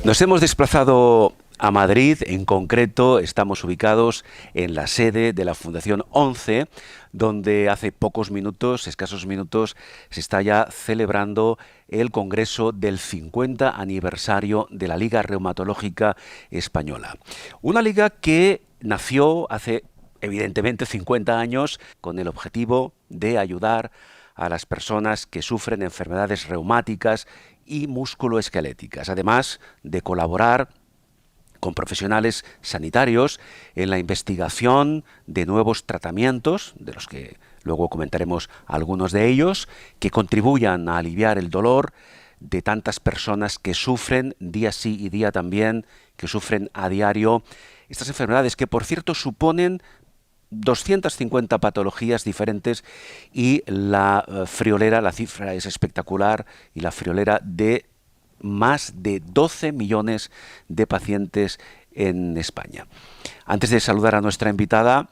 Nos hemos desplazado a Madrid, en concreto estamos ubicados en la sede de la Fundación 11, donde hace pocos minutos, escasos minutos, se está ya celebrando el Congreso del 50 aniversario de la Liga Reumatológica Española. Una liga que nació hace, evidentemente, 50 años con el objetivo de ayudar a las personas que sufren enfermedades reumáticas y musculoesqueléticas, además de colaborar con profesionales sanitarios en la investigación de nuevos tratamientos, de los que luego comentaremos algunos de ellos, que contribuyan a aliviar el dolor de tantas personas que sufren día sí y día también, que sufren a diario estas enfermedades que, por cierto, suponen 250 patologías diferentes y la friolera, la cifra es espectacular, y la friolera de más de 12 millones de pacientes en España. Antes de saludar a nuestra invitada,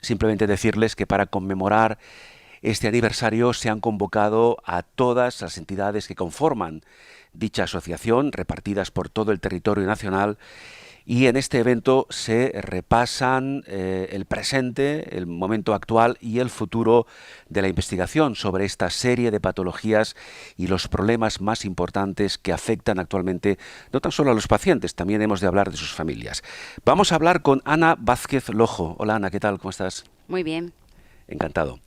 simplemente decirles que para conmemorar este aniversario se han convocado a todas las entidades que conforman dicha asociación, repartidas por todo el territorio nacional, y en este evento se repasan el presente, el momento actual y el futuro de la investigación sobre esta serie de patologías y los problemas más importantes que afectan actualmente no tan solo a los pacientes, también hemos de hablar de sus familias. Vamos a hablar con Ana Vázquez Lojo. Hola Ana, ¿qué tal? ¿Cómo estás? Muy bien. Encantado.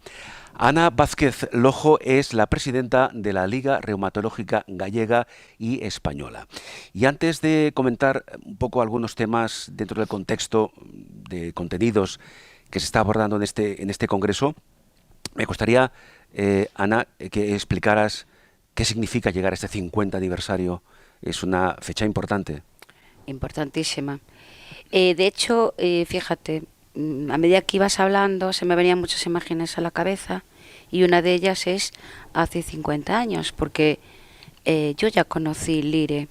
Ana Vázquez Lojo es la presidenta de la Liga Reumatológica Gallega y Española. Y antes de comentar un poco algunos temas dentro del contexto de contenidos que se está abordando en este congreso, me gustaría, Ana, que explicaras qué significa llegar a este 50 aniversario. Es una fecha importante. Importantísima. De hecho, fíjate, a medida que ibas hablando se me venían muchas imágenes a la cabeza y una de ellas es hace 50 años, porque yo ya conocí Lire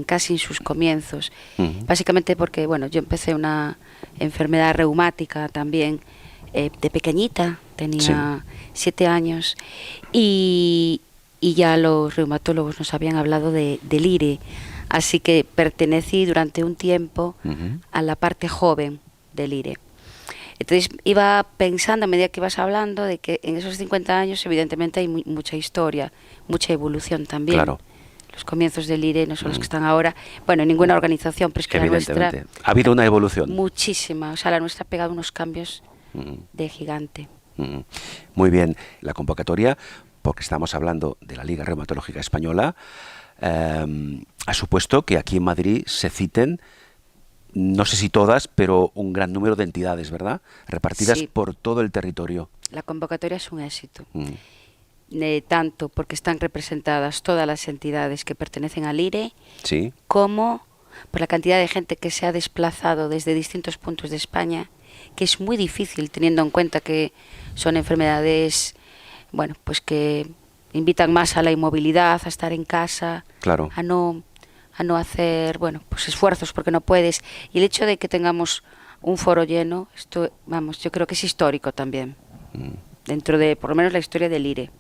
casi en sus comienzos, básicamente porque, bueno, yo empecé una enfermedad reumática también de pequeñita, tenía 7 años y ya los reumatólogos nos habían hablado de Lire, así que pertenecí durante un tiempo a la parte joven del Lire. Entonces iba pensando a medida que ibas hablando de que en esos 50 años evidentemente hay mucha historia, mucha evolución también. Claro. Los comienzos del IRE no son los que están ahora, bueno, en ninguna organización, pero es que la nuestra... Ha habido una evolución. Muchísima, o sea, la nuestra ha pegado unos cambios de gigante. Muy bien, la convocatoria, porque estamos hablando de la Liga Reumatológica Española, ha supuesto que aquí en Madrid se citen, no sé si todas, pero un gran número de entidades, ¿verdad? Repartidas por todo el territorio. La convocatoria es un éxito. Tanto porque están representadas todas las entidades que pertenecen al IRE, como por la cantidad de gente que se ha desplazado desde distintos puntos de España, que es muy difícil teniendo en cuenta que son enfermedades, bueno, pues que invitan más a la inmovilidad, a estar en casa, claro, a no hacer, bueno, pues esfuerzos porque no puedes. Y el hecho de que tengamos un foro lleno, esto, vamos, yo creo que es histórico también, dentro de, por lo menos, la historia del IRE.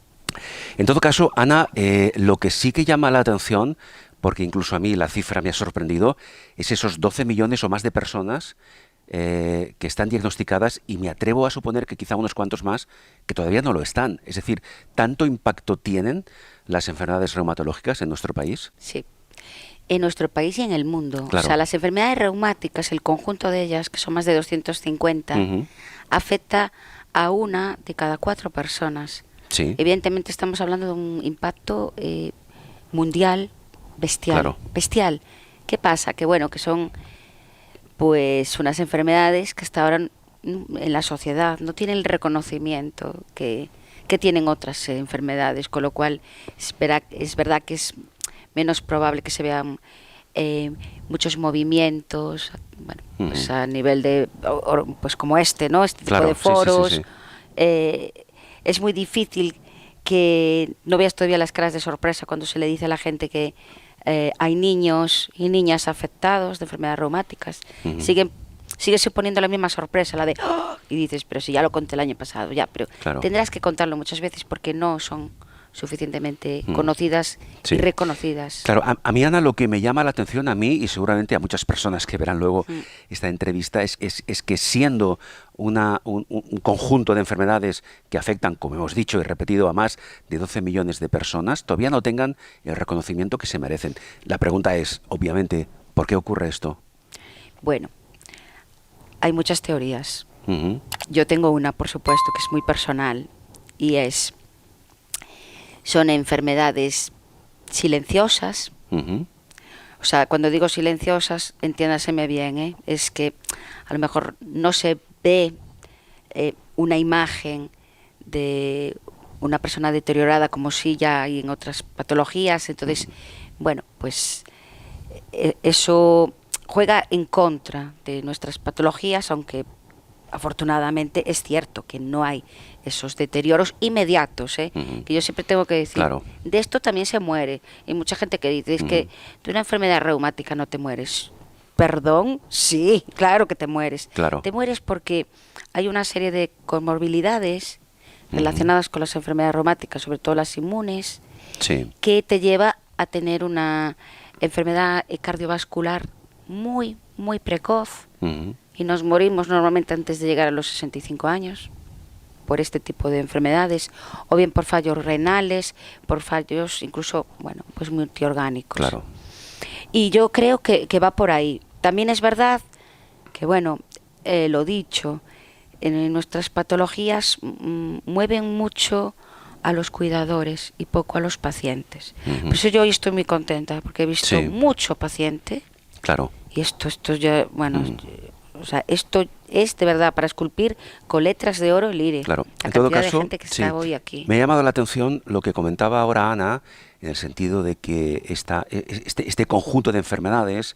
En todo caso, Ana, lo que sí que llama la atención, porque incluso a mí la cifra me ha sorprendido, es esos 12 millones o más de personas que están diagnosticadas, y me atrevo a suponer que quizá unos cuantos más que todavía no lo están. Es decir, ¿tanto impacto tienen las enfermedades reumatológicas en nuestro país? Sí. En nuestro país y en el mundo. Claro. O sea, las enfermedades reumáticas, el conjunto de ellas, que son más de 250, afecta a 1 de cada 4 personas. Sí. Evidentemente estamos hablando de un impacto mundial bestial. Claro. Bestial. ¿Qué pasa? Que bueno, que son pues unas enfermedades que hasta ahora en la sociedad no tienen el reconocimiento que tienen otras enfermedades, con lo cual es verdad que es menos probable que se vean muchos movimientos, bueno, pues a nivel de, pues como ¿no? Este tipo de foros. Sí. Es muy difícil que no veas todavía las caras de sorpresa cuando se le dice a la gente que hay niños y niñas afectados de enfermedades reumáticas. Sigue suponiendo la misma sorpresa, la de ¡oh! Y dices, pero si ya lo conté el año pasado, ya, pero tendrás que contarlo muchas veces porque no son suficientemente conocidas Sí. y reconocidas. Claro, a mí, Ana, lo que me llama la atención a mí y seguramente a muchas personas que verán luego esta entrevista es que siendo un conjunto de enfermedades que afectan, como hemos dicho y repetido, a más de 12 millones de personas, todavía no tengan el reconocimiento que se merecen. La pregunta es, obviamente, ¿por qué ocurre esto? Bueno, hay muchas teorías. Ujú, Yo tengo una, por supuesto, que es muy personal y son enfermedades silenciosas. ujú, O sea, cuando digo silenciosas, entiéndaseme bien, ¿eh? Es que a lo mejor no se ve una imagen de una persona deteriorada como sí ya hay en otras patologías. Entonces, bueno, pues eso juega en contra de nuestras patologías, aunque afortunadamente es cierto que no hay esos deterioros inmediatos, que yo siempre tengo que decir, Claro. de esto también se muere. Hay mucha gente que dice, es que de una enfermedad reumática no te mueres. Perdón, sí, claro que te mueres. Claro. Te mueres porque hay una serie de comorbilidades relacionadas con las enfermedades reumáticas, sobre todo las inmunes, Sí. que te lleva a tener una enfermedad cardiovascular muy, muy precoz. Ujú, Y nos morimos normalmente antes de llegar a los 65 años por este tipo de enfermedades, o bien por fallos renales, por fallos incluso, bueno, pues multiorgánicos. Claro. Y yo creo que va por ahí. También es verdad que, bueno, lo dicho, en nuestras patologías mueven mucho a los cuidadores y poco a los pacientes. Por eso yo hoy estoy muy contenta, porque he visto Sí. mucho paciente, Claro. y esto ya, bueno, o sea, esto es de verdad para esculpir con letras de oro el IRE. Claro. La En todo cantidad caso, de gente que sí, está hoy aquí. me ha llamado la atención lo que comentaba ahora Ana, en el sentido de que este conjunto de enfermedades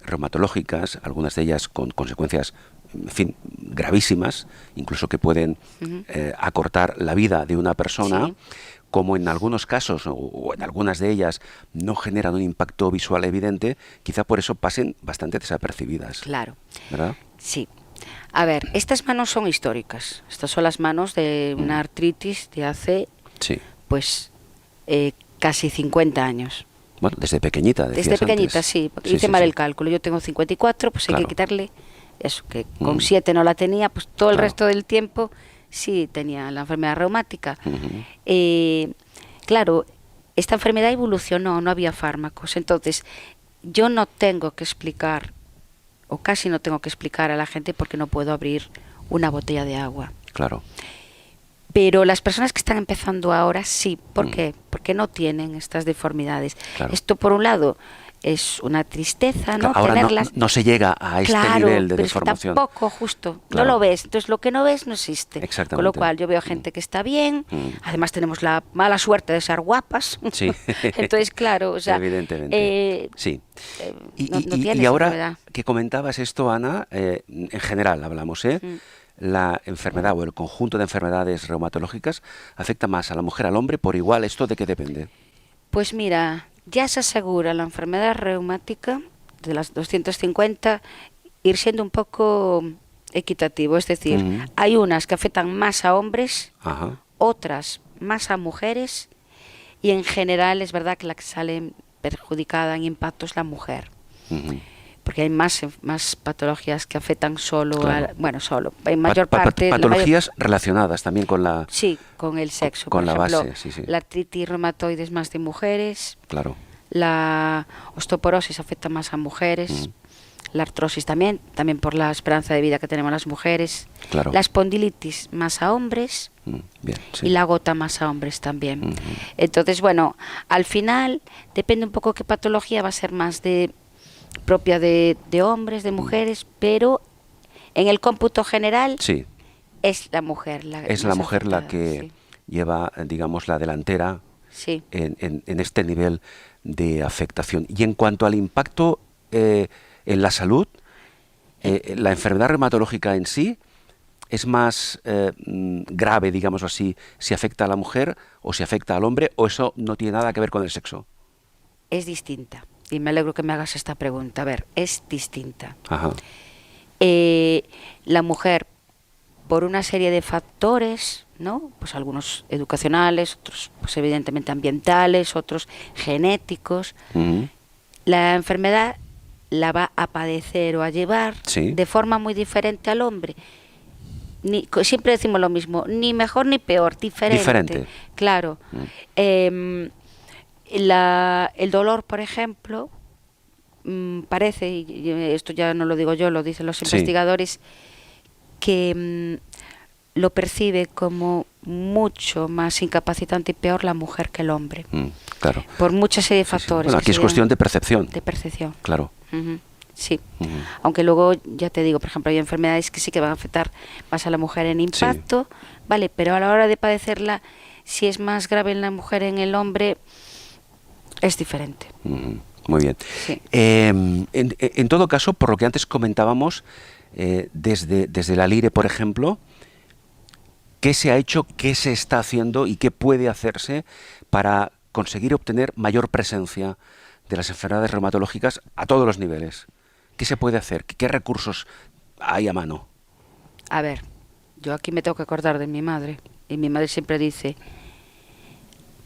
reumatológicas, algunas de ellas con consecuencias, en fin, gravísimas, incluso que pueden acortar la vida de una persona, Sí. como en algunos casos o en algunas de ellas no generan un impacto visual evidente, quizá por eso pasen bastante desapercibidas. Claro, ¿Verdad? sí. A ver, estas manos son históricas. Estas son las manos de una artritis de hace, Sí. pues, casi 50 años. Bueno, desde pequeñita, decías Desde pequeñita, antes. sí. Porque Sí, hice sí, mal sí. el cálculo. Yo tengo 54, pues hay Claro. que quitarle eso, que con 7 no la tenía, pues todo el Claro. resto del tiempo sí tenía la enfermedad reumática. Ujú. Claro, esta enfermedad evolucionó, no había fármacos. Entonces, yo no tengo que explicar, o casi no tengo que explicar a la gente porque no puedo abrir una botella de agua. Claro. Pero las personas que están empezando ahora sí. ¿Por qué? Porque no tienen estas deformidades. Claro. Esto, por un lado, es una tristeza, ¿no? Ahora Tenerlas. no se llega a este Claro, nivel de pero es que deformación. tampoco, justo, Claro. no lo ves. Entonces, lo que no ves no existe. Exactamente. Con lo cual, yo veo gente que está bien. Además, tenemos la mala suerte de ser guapas. Sí. Entonces, claro, o sea, evidentemente. Sí. no tienes Y ahora enfermedad. que comentabas esto, Ana, en general hablamos, la enfermedad o el conjunto de enfermedades reumatológicas afecta más a la mujer, al hombre, por igual. ¿Esto de qué depende? Pues mira, ya se asegura la enfermedad reumática de las 250 ir siendo un poco equitativo. Es decir, hay unas que afectan más a hombres, Ajá. otras más a mujeres, y en general es verdad que la que sale perjudicada en impacto es la mujer. Ujú. Porque hay más patologías que afectan solo, Claro. solo, en mayor parte... Patologías relacionadas también con la... Sí, con el sexo. con por la ejemplo, base, sí. la artritis reumatoide es más de mujeres, Claro. la osteoporosis afecta más a mujeres, la artrosis también por la esperanza de vida que tenemos las mujeres, Claro. la espondilitis más a hombres Bien, sí. y la gota más a hombres también. Entonces, bueno, al final depende un poco qué patología va a ser más propia de hombres, de mujeres, pero en el cómputo general Sí. es la mujer Es la más mujer la afectada, que sí. lleva, digamos, la delantera Sí. en este nivel de afectación. Y en cuanto al impacto en la salud, la enfermedad reumatológica en sí es más grave, digamos así, si afecta a la mujer o si afecta al hombre, o eso no tiene nada que ver con el sexo. Es distinta. Y me alegro que me hagas esta pregunta. A ver, es distinta. Ajá. La mujer por una serie de factores, ¿no? Pues algunos educacionales, otros pues evidentemente ambientales, otros genéticos. Ujú. La enfermedad la va a padecer o a llevar Sí. de forma muy diferente al hombre. Siempre decimos lo mismo, ni mejor ni peor, diferente. Diferente. Claro. Mm. El dolor, por ejemplo, parece, y esto ya no lo digo yo, lo dicen los Sí. investigadores, que lo percibe como mucho más incapacitante y peor la mujer que el hombre, Claro. por mucha serie de Sí, sí. factores. Bueno, que aquí es serían cuestión de percepción. de percepción. Claro. Ujú, sí. Ujú. Aunque luego, ya te digo, por ejemplo, hay enfermedades que sí que van a afectar más a la mujer en impacto, vale, pero a la hora de padecerla, si es más grave en la mujer en el hombre, es diferente. Ujú. Muy bien. Sí. En todo caso, por lo que antes comentábamos, desde la LIRE, por ejemplo, ¿qué se ha hecho, qué se está haciendo y qué puede hacerse para conseguir obtener mayor presencia de las enfermedades reumatológicas a todos los niveles? ¿Qué se puede hacer? ¿Qué recursos hay a mano? A ver, yo aquí me tengo que acordar de mi madre, y mi madre siempre dice,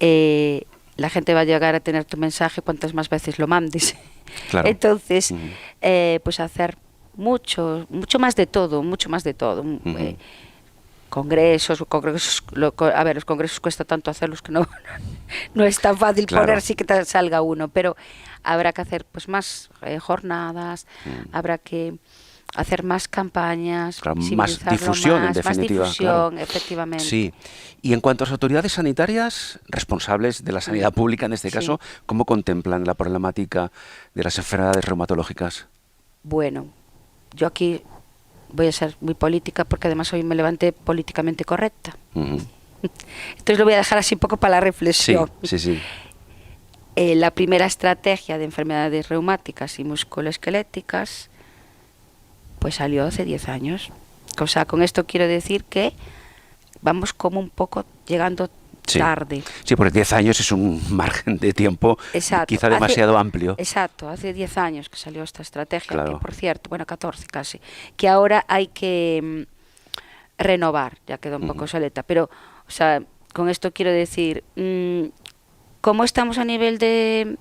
la gente va a llegar a tener tu mensaje cuantas más veces lo mandes. Claro. Entonces, Ujú. pues hacer mucho más de todo, mucho más de todo. Ujú. Congresos, a ver, los congresos cuesta tanto hacerlos que no, no es tan fácil Claro. poner sí que salga uno, pero habrá que hacer pues más jornadas, habrá que hacer más campañas, Claro, más visibilizarlo difusión, en más definitiva. difusión, Claro. efectivamente. Sí. Y en cuanto a las autoridades sanitarias, responsables de la sanidad pública en este Sí. caso, ¿cómo contemplan la problemática de las enfermedades reumatológicas? Bueno, yo aquí voy a ser muy política porque además hoy me levanté políticamente correcta. Ujú. Entonces lo voy a dejar así un poco para la Sí, reflexión. sí. La primera estrategia de enfermedades reumáticas y musculoesqueléticas pues salió hace 10 años. O sea, con esto quiero decir que vamos como un poco llegando Sí. tarde. Sí, porque 10 años es un margen de tiempo Exacto. quizá demasiado amplio. Exacto, hace 10 años que salió esta estrategia, Claro. que por cierto, bueno, 14 casi, que ahora hay que renovar, ya quedó un poco obsoleta, pero, o sea, con esto quiero decir, ¿cómo estamos a nivel de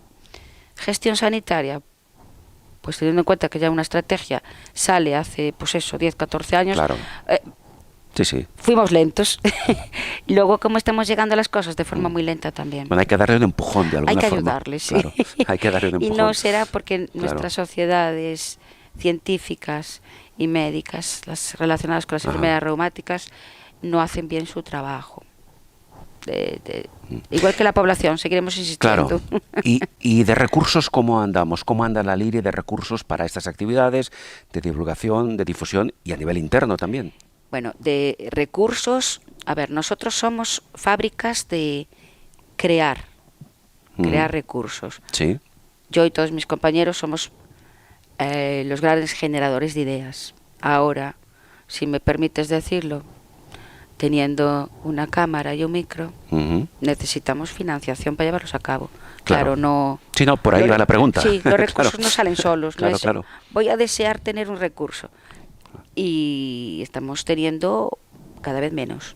gestión sanitaria? Pues teniendo en cuenta que ya una estrategia sale hace, pues eso, 10, 14 años, Claro. Sí. fuimos lentos. Luego, ¿cómo estamos llegando a las cosas? De forma muy lenta también. Bueno, hay que darle un empujón de alguna Hay que forma. ayudarles, sí. Claro, hay que darle un Y empujón. no será porque Claro. nuestras sociedades científicas y médicas, las relacionadas con las enfermedades reumáticas, no hacen bien su trabajo. Igual que la población, seguiremos insistiendo. Claro. ¿Y de recursos cómo andamos? ¿Cómo anda la LIRE de recursos para estas actividades de divulgación, de difusión y a nivel interno también? Bueno, de recursos, a ver, nosotros somos fábricas de crear recursos. Sí. Yo y todos mis compañeros somos los grandes generadores de ideas. Ahora, si me permites decirlo, teniendo una cámara y un micro, necesitamos financiación para llevarlos a cabo. Claro, no... Sí, no, por ahí va la pregunta. Sí, los recursos Claro. no salen solos. Claro, no es, claro. Voy a desear tener un recurso. Y estamos teniendo cada vez menos.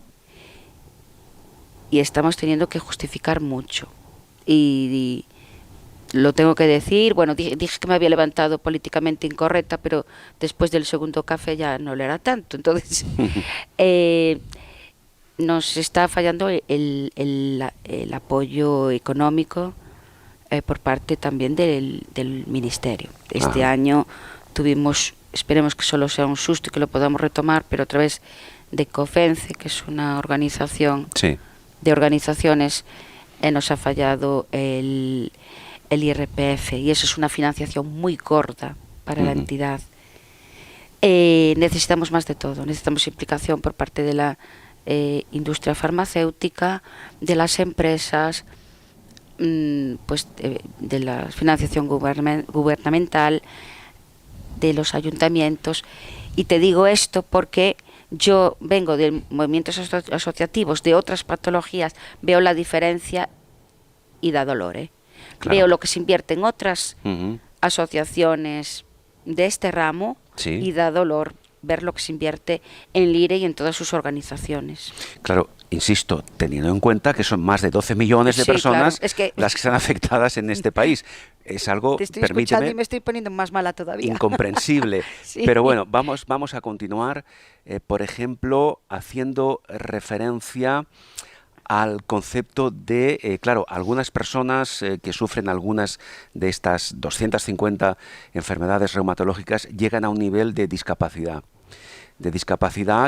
Y estamos teniendo que justificar mucho. Y lo tengo que decir, bueno, dije que me había levantado políticamente incorrecta, pero después del segundo café ya no lo era tanto. Entonces, nos está fallando el apoyo económico por parte también del Ministerio. Este año tuvimos, esperemos que solo sea un susto y que lo podamos retomar, pero a través de COFENCE, que es una organización de organizaciones, nos ha fallado el IRPF, y eso es una financiación muy gorda para la entidad. Necesitamos más de todo, necesitamos implicación por parte de la industria farmacéutica, de las empresas, pues de la financiación gubernamental, de los ayuntamientos. Y te digo esto porque yo vengo de movimientos asociativos de otras patologías, veo la diferencia y da dolor, Claro. Veo lo que se invierte en otras asociaciones de este ramo y da dolor ver lo que se invierte en LIRE y en todas sus organizaciones. Claro, insisto, teniendo en cuenta que son más de 12 millones de Sí, personas claro, es que las que están afectadas en este país. Es algo, te estoy escuchando y permíteme, me estoy poniendo más mala todavía. incomprensible. Sí. Pero bueno, vamos a continuar, por ejemplo, haciendo referencia al concepto de, claro, algunas personas que sufren algunas de estas 250 enfermedades reumatológicas llegan a un nivel de discapacidad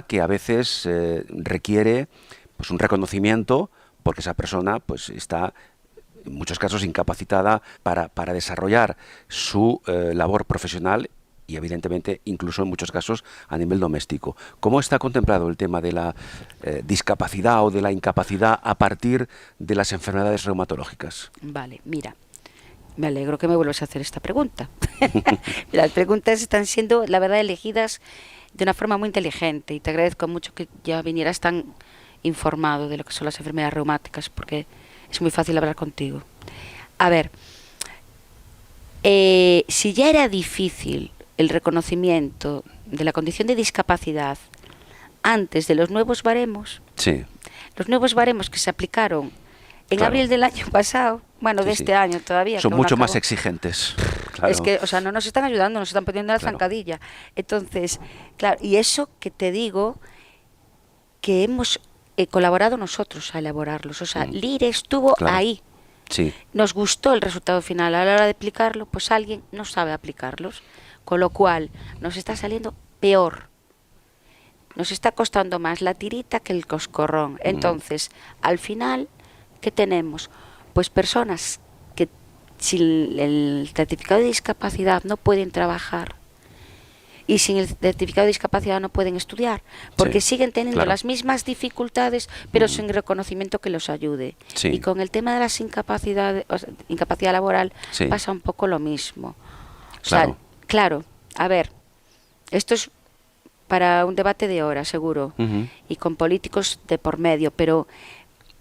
que a veces requiere pues un reconocimiento porque esa persona pues está en muchos casos incapacitada para desarrollar su labor profesional y evidentemente incluso en muchos casos a nivel doméstico. ¿Cómo está contemplado el tema de la discapacidad o de la incapacidad a partir de las enfermedades reumatológicas? Vale, mira, me alegro que me vuelvas a hacer esta pregunta. Las preguntas están siendo, la verdad, elegidas de una forma muy inteligente y te agradezco mucho que ya vinieras tan informado de lo que son las enfermedades reumáticas porque es muy fácil hablar contigo. A ver, si ya era difícil el reconocimiento de la condición de discapacidad antes de los nuevos baremos, Sí. los nuevos baremos que se aplicaron en Claro. abril del año pasado, bueno, Sí, de sí. este año todavía. Son que aún mucho más acabó. exigentes. Claro. Es que, o sea, no nos están ayudando, nos están poniendo la Claro. zancadilla. Entonces, claro, y eso que te digo, que hemos colaborado nosotros a elaborarlos. O sea, LIRE estuvo Claro. ahí. Sí. Nos gustó el resultado final. A la hora de aplicarlo, pues alguien no sabe aplicarlos. Con lo cual, nos está saliendo peor. Nos está costando más la tirita que el coscorrón. Entonces, al final, ¿qué tenemos? Pues personas que sin el certificado de discapacidad no pueden trabajar y sin el certificado de discapacidad no pueden estudiar, porque Sí, siguen teniendo claro. las mismas dificultades, pero sin reconocimiento que los ayude. Sí. Y con el tema de las incapacidades, o sea, incapacidad laboral, Sí. pasa un poco lo mismo. O Claro. sea, claro, a ver, esto es para un debate de horas, seguro, Ujú. y con políticos de por medio, pero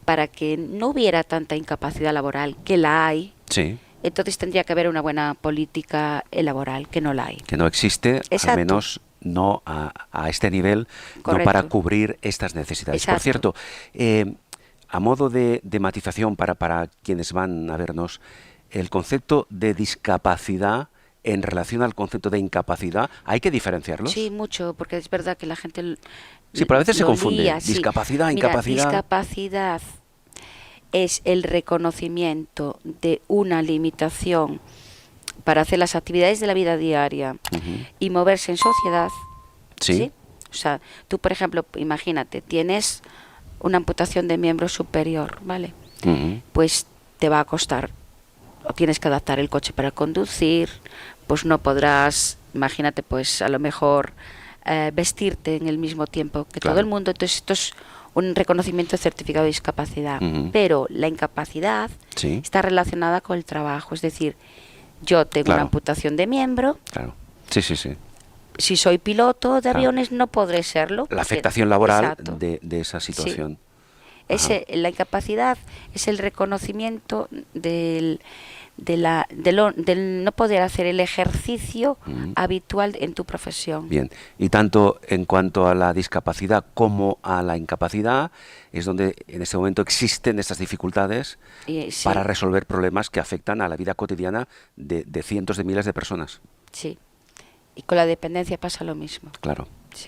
para que no hubiera tanta incapacidad laboral, que la hay, Sí. entonces tendría que haber una buena política laboral, que no la hay. Que no existe, Exacto. al menos no a este nivel, no Correcto. para cubrir estas necesidades. Por Exacto. cierto, a modo de matización para quienes van a vernos, el concepto de discapacidad en relación al concepto de incapacidad, ¿hay que diferenciarlos? Sí, mucho, porque es verdad que la gente Sí, pero a veces se lo confunde. lía, sí. Discapacidad, Mira, incapacidad. discapacidad es el reconocimiento de una limitación para hacer las actividades de la vida diaria Ujú. y moverse en sociedad. Sí. O sea, tú, por ejemplo, imagínate, tienes una amputación de miembro superior, ¿vale? Ujú. Pues te va a costar, o tienes que adaptar el coche para conducir, pues no podrás, imagínate, pues a lo mejor vestirte en el mismo tiempo que Claro. todo el mundo. Entonces esto es un reconocimiento de certificado de discapacidad. Ujú. Pero la incapacidad Sí. está relacionada con el trabajo, es decir, yo tengo Claro. una amputación de miembro, Claro. Sí, sí, sí. si soy piloto de Claro. aviones no podré serlo. La porque- afectación laboral Exacto. de esa situación. La incapacidad es el reconocimiento del no poder hacer el ejercicio habitual en tu profesión. Bien, y tanto en cuanto a la discapacidad como a la incapacidad, es donde en este momento existen estas dificultades Y, sí, para resolver problemas que afectan a la vida cotidiana de cientos de miles de personas. sí. Y con la dependencia pasa lo mismo. Claro. Sí.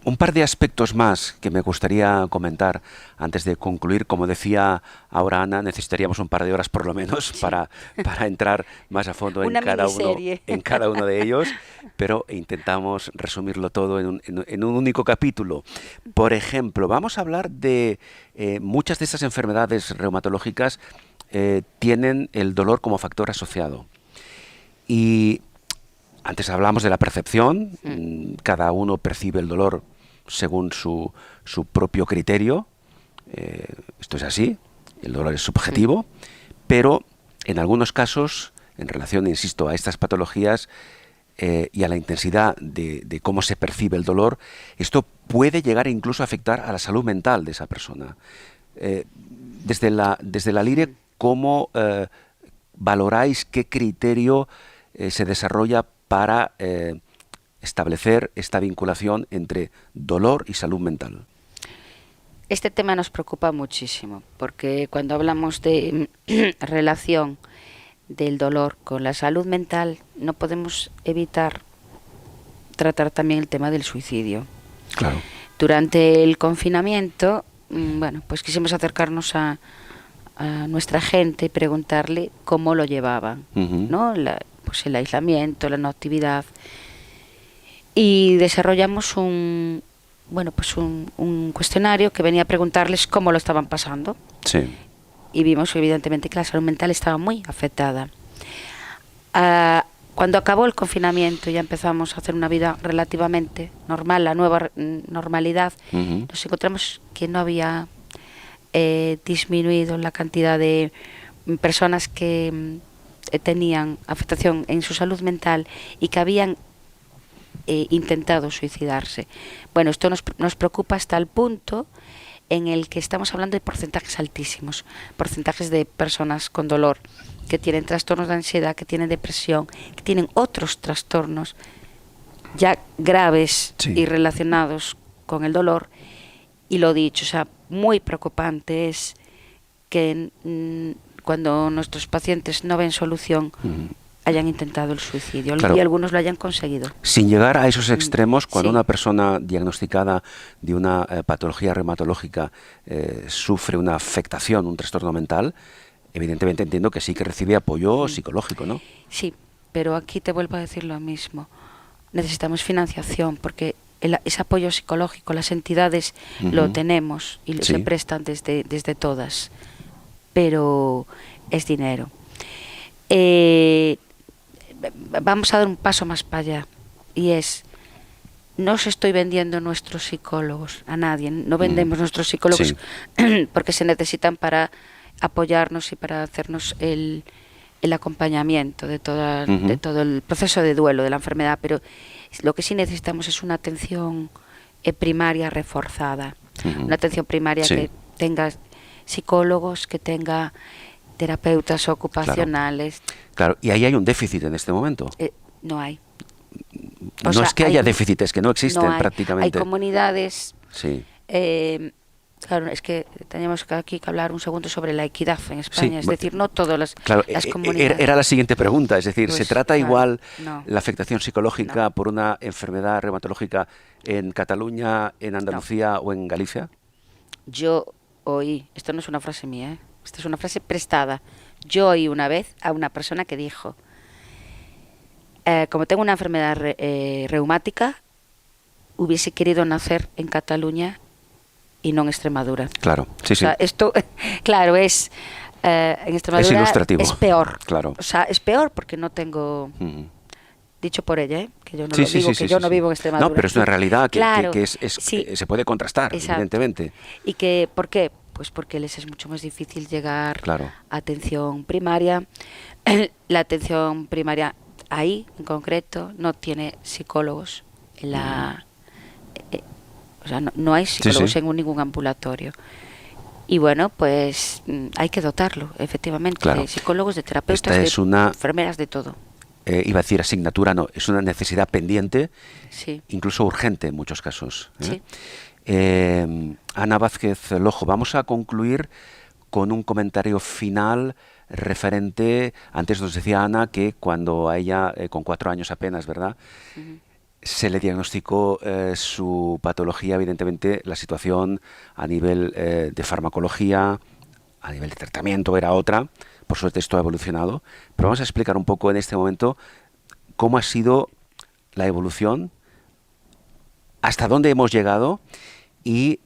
Un par de aspectos más que me gustaría comentar antes de concluir. Como decía ahora Ana, necesitaríamos un par de horas por lo menos para entrar más a fondo Una en cada uno de ellos, pero intentamos resumirlo todo en un único capítulo. Por ejemplo, vamos a hablar de muchas de estas enfermedades reumatológicas tienen el dolor como factor asociado. Y antes hablamos de la percepción, cada uno percibe el dolor según su propio criterio, esto es así, el dolor es subjetivo, pero en algunos casos, en relación, insisto, a estas patologías y a la intensidad de cómo se percibe el dolor, esto puede llegar incluso a afectar a la salud mental de esa persona. Desde la LIRE, ¿cómo valoráis qué criterio se desarrolla para establecer esta vinculación entre dolor y salud mental? Este tema nos preocupa muchísimo, porque cuando hablamos de relación del dolor con la salud mental, no podemos evitar tratar también el tema del suicidio. Claro. Durante el confinamiento, pues quisimos acercarnos a nuestra gente y preguntarle cómo lo llevaban, ¿no? Pues el aislamiento, la no actividad. Y desarrollamos un cuestionario que venía a preguntarles cómo lo estaban pasando. Sí. Y vimos evidentemente que la salud mental estaba muy afectada. Cuando acabó el confinamiento y ya empezamos a hacer una vida relativamente normal, la nueva normalidad, nos encontramos que no había disminuido la cantidad de personas que tenían afectación en su salud mental y que habían intentado suicidarse. Bueno, esto nos preocupa hasta el punto en el que estamos hablando de porcentajes altísimos, porcentajes de personas con dolor, que tienen trastornos de ansiedad, que tienen depresión, que tienen otros trastornos ya graves y relacionados con el dolor. Y lo dicho, o sea, muy preocupante es que cuando nuestros pacientes no ven solución, hayan intentado el suicidio, claro, y algunos lo hayan conseguido. Sin llegar a esos extremos, cuando sí. una persona diagnosticada de una patología reumatológica sufre una afectación, un trastorno mental, evidentemente entiendo que sí que recibe apoyo psicológico, ¿no? Sí, pero aquí te vuelvo a decir lo mismo. Necesitamos financiación porque ese apoyo psicológico, las entidades lo tenemos y se prestan desde todas, pero es dinero. Vamos a dar un paso más para allá y es, no os estoy vendiendo nuestros psicólogos a nadie, no vendemos nuestros psicólogos porque se necesitan para apoyarnos y para hacernos el acompañamiento de todo el proceso de duelo de la enfermedad, pero lo que sí necesitamos es una atención primaria reforzada, una atención primaria que tenga psicólogos, que tenga terapeutas ocupacionales. Claro, y ahí hay un déficit en este momento. No hay. No es que haya déficit, es que no existen prácticamente. Hay comunidades. Sí. Claro, es que teníamos aquí que hablar un segundo sobre la equidad en España, es decir, no todas las comunidades. Era la siguiente pregunta, es decir, Pues, ¿se trata igual no, la afectación psicológica por una enfermedad reumatológica en Cataluña, en Andalucía o en Galicia? Yo oí, esto no es una frase mía, esto es una frase prestada. Yo oí una vez a una persona que dijo, como tengo una enfermedad reumática, hubiese querido nacer en Cataluña y no en Extremadura. Claro, sí, o sea, esto, claro, es en Extremadura es ilustrativo. Es peor. Claro. O sea, es peor porque no tengo dicho por ella, que yo no lo digo, que yo no vivo en Extremadura. No, pero es una realidad que, claro, se puede contrastar, evidentemente. ¿Y que por qué? Pues porque les es mucho más difícil llegar a atención primaria. La atención primaria ahí, en concreto, no tiene psicólogos. O sea, no hay psicólogos en ningún ambulatorio. Y bueno, pues hay que dotarlo, efectivamente, de psicólogos, de terapeutas, de enfermeras, de todo. Iba a decir asignatura, no, es una necesidad pendiente, sí, incluso urgente en muchos casos. Sí. Ana Vázquez Lojo, vamos a concluir con un comentario final referente, antes nos decía Ana que cuando a ella, con 4 años apenas, ¿verdad?, se le diagnosticó su patología, evidentemente la situación a nivel de farmacología, a nivel de tratamiento era otra, por suerte esto ha evolucionado, pero vamos a explicar un poco en este momento cómo ha sido la evolución, hasta dónde hemos llegado y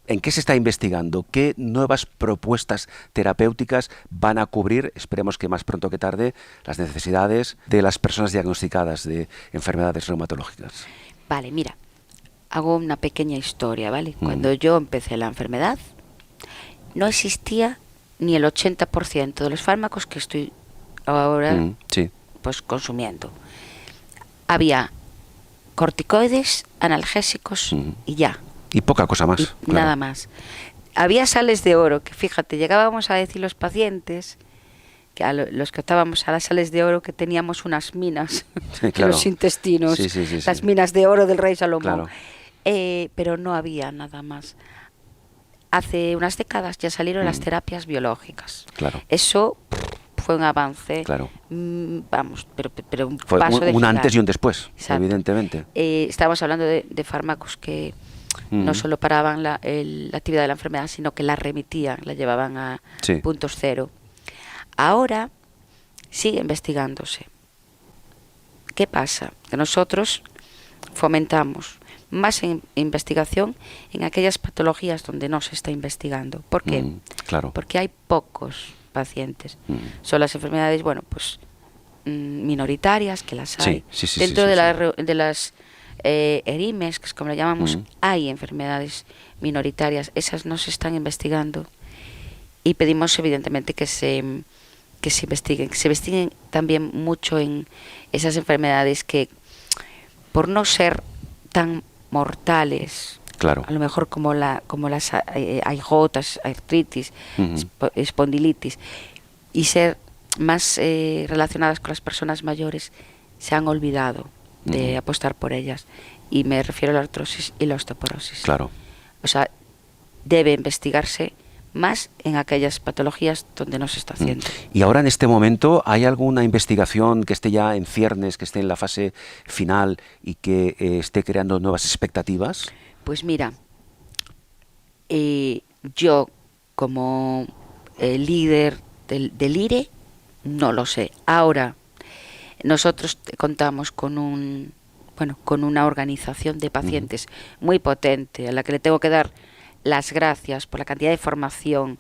en qué se está investigando, qué nuevas propuestas terapéuticas van a cubrir, esperemos que más pronto que tarde, las necesidades de las personas diagnosticadas de enfermedades reumatológicas. Vale, mira, hago una pequeña historia, ¿vale? Cuando yo empecé la enfermedad, no existía ni el 80% de los fármacos que estoy ahora pues consumiendo. Había corticoides, analgésicos y ya. Y poca cosa más. Claro. Nada más. Había sales de oro, que fíjate, llegábamos a decir los pacientes que los que optábamos a las sales de oro, que teníamos unas minas Sí, en claro. los intestinos, Sí, sí, sí, las sí. minas de oro del rey Salomón. Claro. Pero no había nada más. Hace unas décadas ya salieron las terapias biológicas. Claro. Eso fue un avance, Claro. vamos, pero un Fue paso de un antes y gigante. un después, Exacto. evidentemente. Estábamos hablando de fármacos que no solo paraban la actividad de la enfermedad, sino que la remitían, la llevaban a Sí. puntos cero. Ahora sigue investigándose. ¿Qué pasa? Que nosotros fomentamos más investigación en aquellas patologías donde no se está investigando. ¿Por qué? Claro. Porque hay pocos pacientes. Son las enfermedades, bueno, pues minoritarias, que las hay. Sí, sí, Dentro sí, de las erimes, que es como le llamamos, hay enfermedades minoritarias. Esas no se están investigando. Y pedimos, evidentemente, que se investiguen. Que se investiguen también mucho en esas enfermedades que, por no ser tan mortales, Claro. a lo mejor como las aigotas, artritis, espondilitis, y ser más relacionadas con las personas mayores, se han olvidado de apostar por ellas. Y me refiero a la artrosis y la osteoporosis. Claro. O sea, debe investigarse más en aquellas patologías donde no se está haciendo. Y ahora, en este momento, ¿hay alguna investigación que esté ya en ciernes, que esté en la fase final y que esté creando nuevas expectativas? Pues mira, yo como líder del IRE no lo sé. Ahora, nosotros contamos con una organización de pacientes muy potente, a la que le tengo que dar las gracias por la cantidad de formación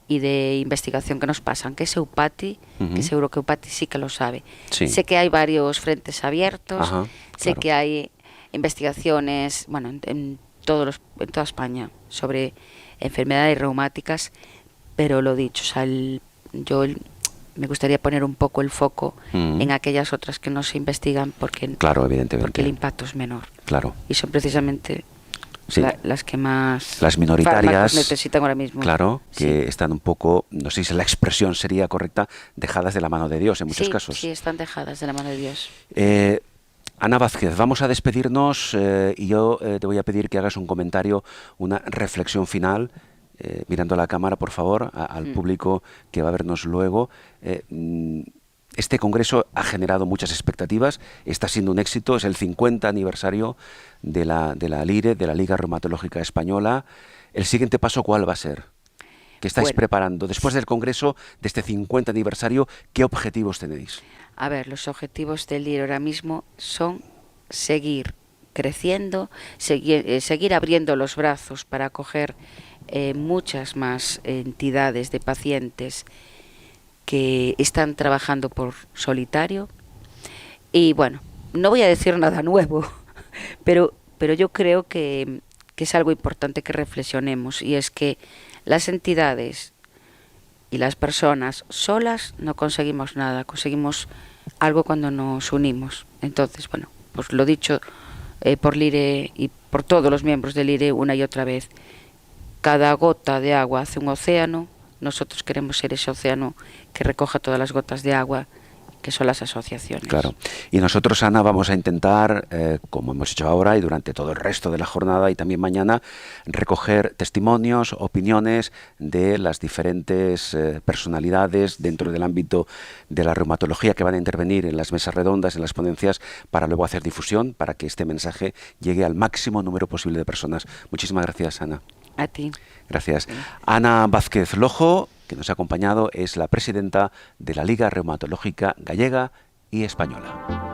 y de investigación que nos pasan, que es Eupati, que seguro que Eupati sí que lo sabe. Sí. Sé que hay varios frentes abiertos, Ajá, sé claro. que hay investigaciones, bueno, en toda España sobre enfermedades reumáticas, pero lo dicho, o sea, me gustaría poner un poco el foco en aquellas otras que no se investigan porque Claro, evidentemente. porque el impacto es menor. Claro. Y son precisamente Sí. las que más Las minoritarias, fármacos necesitan ahora mismo. claro, que Sí. están un poco, no sé si la expresión sería correcta, dejadas de la mano de Dios en muchos casos. Sí, están dejadas de la mano de Dios. Ana Vázquez, vamos a despedirnos y yo te voy a pedir que hagas un comentario, una reflexión final, mirando a la cámara, por favor, al público que va a vernos luego. Este congreso ha generado muchas expectativas, está siendo un éxito, es el 50 aniversario de la LIRE, de la Liga Reumatológica Española. ¿El siguiente paso cuál va a ser? ¿Qué estáis preparando? Después del congreso, de este 50 aniversario, ¿qué objetivos tenéis? A ver, los objetivos del LIRE ahora mismo son seguir creciendo, seguir abriendo los brazos para acoger muchas más entidades de pacientes que están trabajando por solitario. Y bueno, no voy a decir nada nuevo, pero yo creo que es algo importante que reflexionemos, y es que las entidades y las personas solas no conseguimos nada, conseguimos algo cuando nos unimos. Entonces, bueno, pues lo dicho por LIRE y por todos los miembros del LIRE una y otra vez, cada gota de agua hace un océano. Nosotros queremos ser ese océano que recoja todas las gotas de agua, que son las asociaciones. Claro. Y nosotros, Ana, vamos a intentar, como hemos hecho ahora y durante todo el resto de la jornada y también mañana, recoger testimonios, opiniones de las diferentes personalidades dentro del ámbito de la reumatología que van a intervenir en las mesas redondas, en las ponencias, para luego hacer difusión, para que este mensaje llegue al máximo número posible de personas. Muchísimas gracias, Ana. A ti. Gracias. Ana Vázquez Lojo, que nos ha acompañado, es la presidenta de la Liga Reumatológica Gallega y Española.